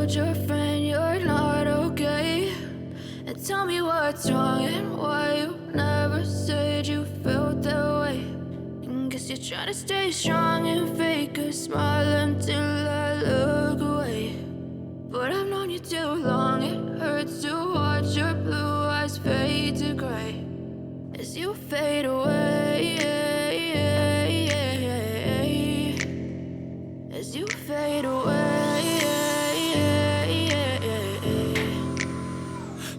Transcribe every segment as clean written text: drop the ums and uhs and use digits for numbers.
told your friend you're not okay? And tell me what's wrong and why you never said you felt that way. And guess you're trying to stay strong and fake a smile until I look away. But I've known you too long, it hurts to watch your blue eyes fade to gray as you fade away, as you fade away.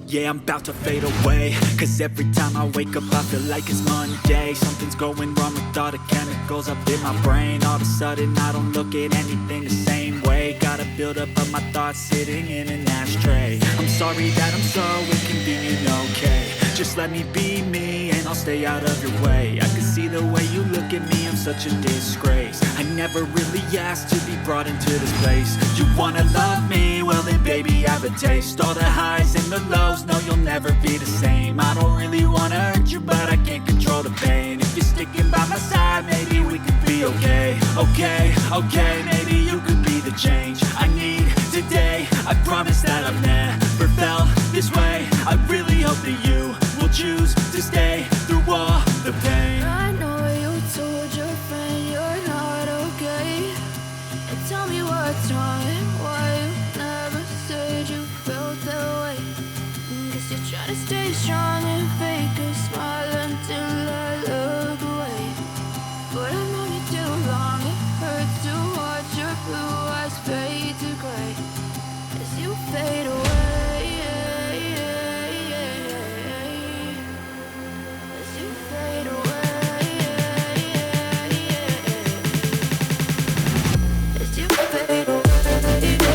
Yeah, I'm about to fade away, cause every time I wake up I feel like it's Monday. Something's going wrong with all the chemicals up in my brain. All of a sudden I don't look at anything the same way. Gotta build up of my thoughts sitting in an ashtray. I'm sorry that I'm so inconvenient, okay? Just let me be me and I'll stay out of your way. I can see the way you look at me, I'm such a disgrace. I never really asked to be brought into this place. You wanna love me? Well then baby have a taste. All the highs and the lows, no you'll never be the same. I don't really wanna hurt you but I can't control the pain. If you're sticking by my side maybe we could be okay. Okay, maybe you could be the change I need today. I promise that I've never felt this way. I really hope that you will choose to stay through all the pain. I know you told your friend you're not okay. And tell me what's wrong and why you never said you felt that way. Guess you're trying to stay strong and fake a smile until I look away. But I've known you too long, it hurts to watch your blue eyes fade to gray as you fade away. As you fade away. As you fade away.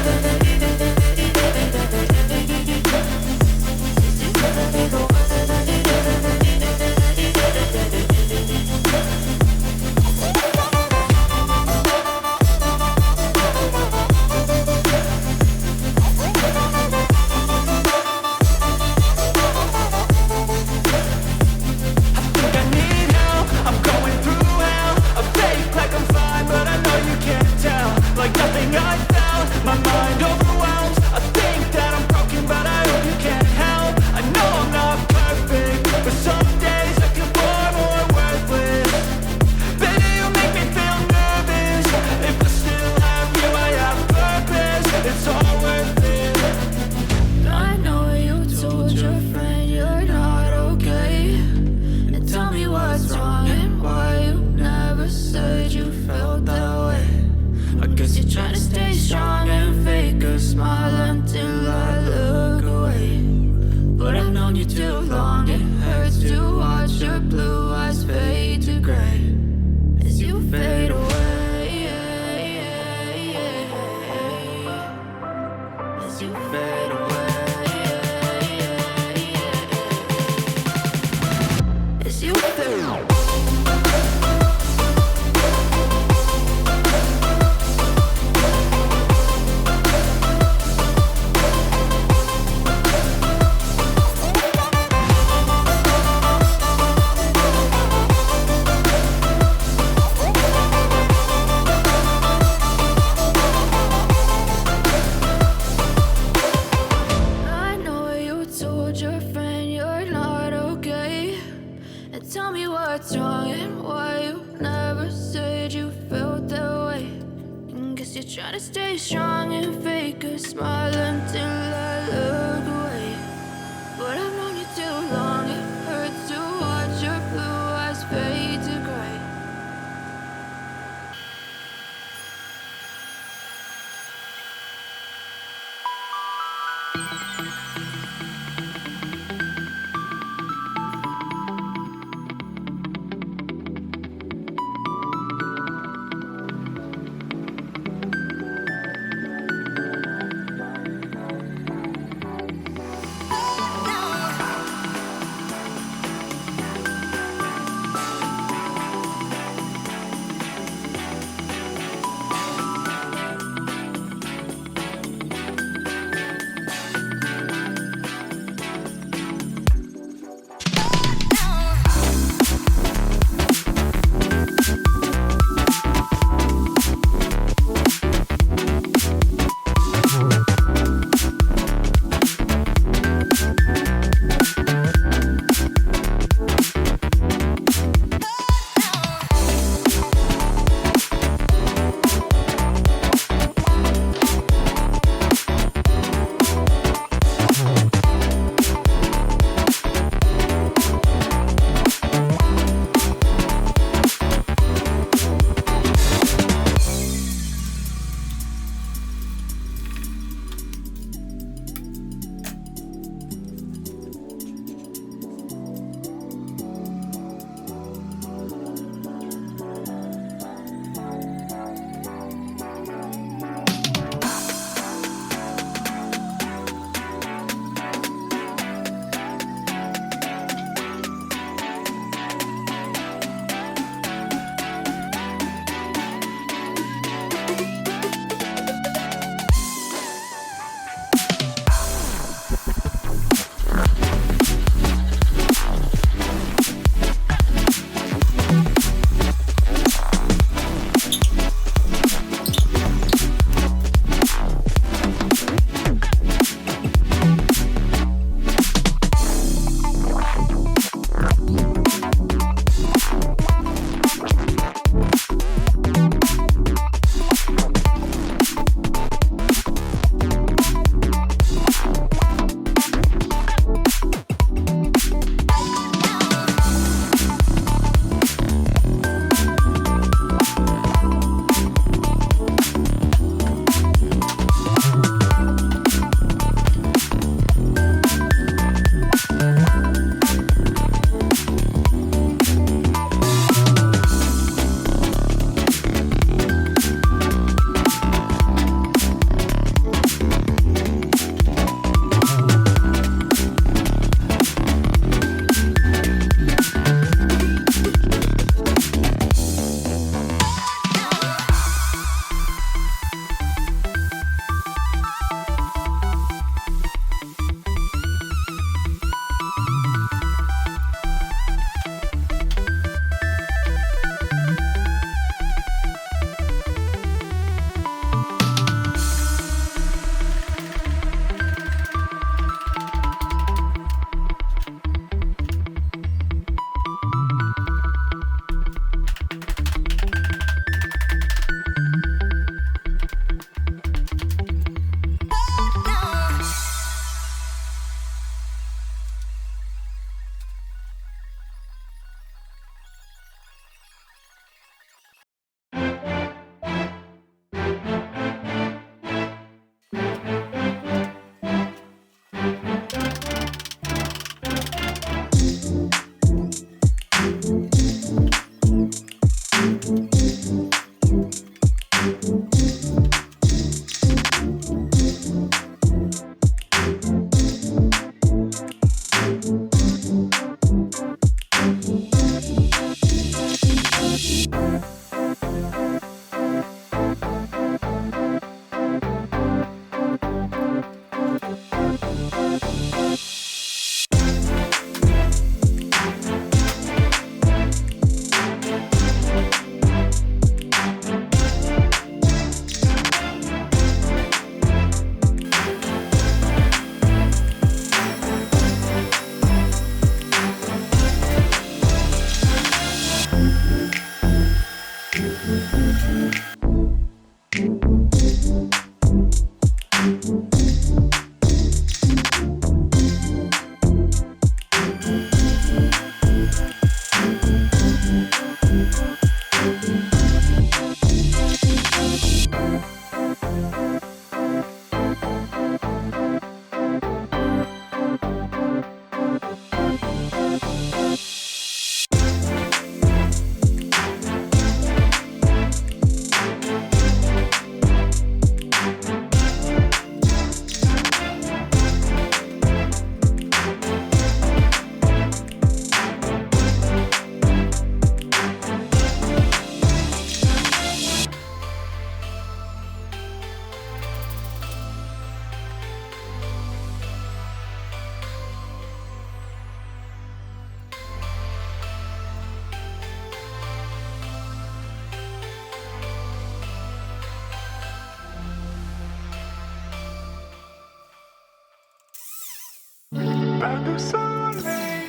soleil,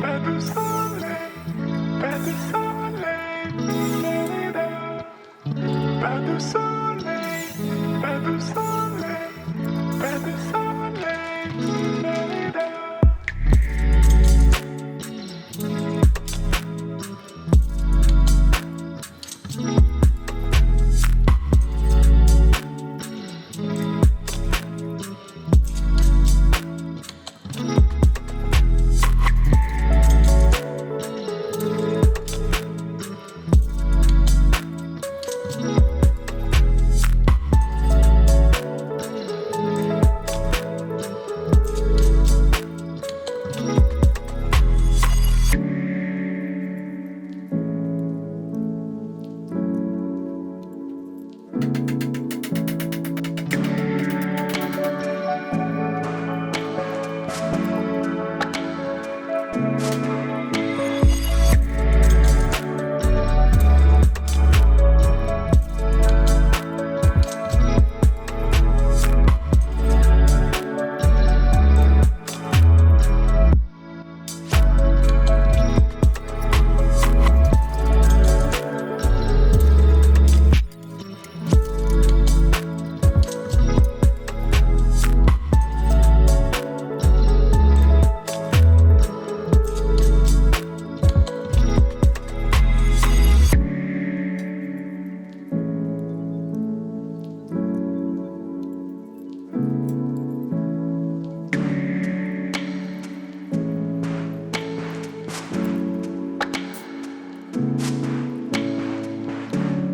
pas de soleil, pas de soleil, pas de soleil, pas de soleil, pas de soleil.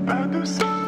Pas de soleil.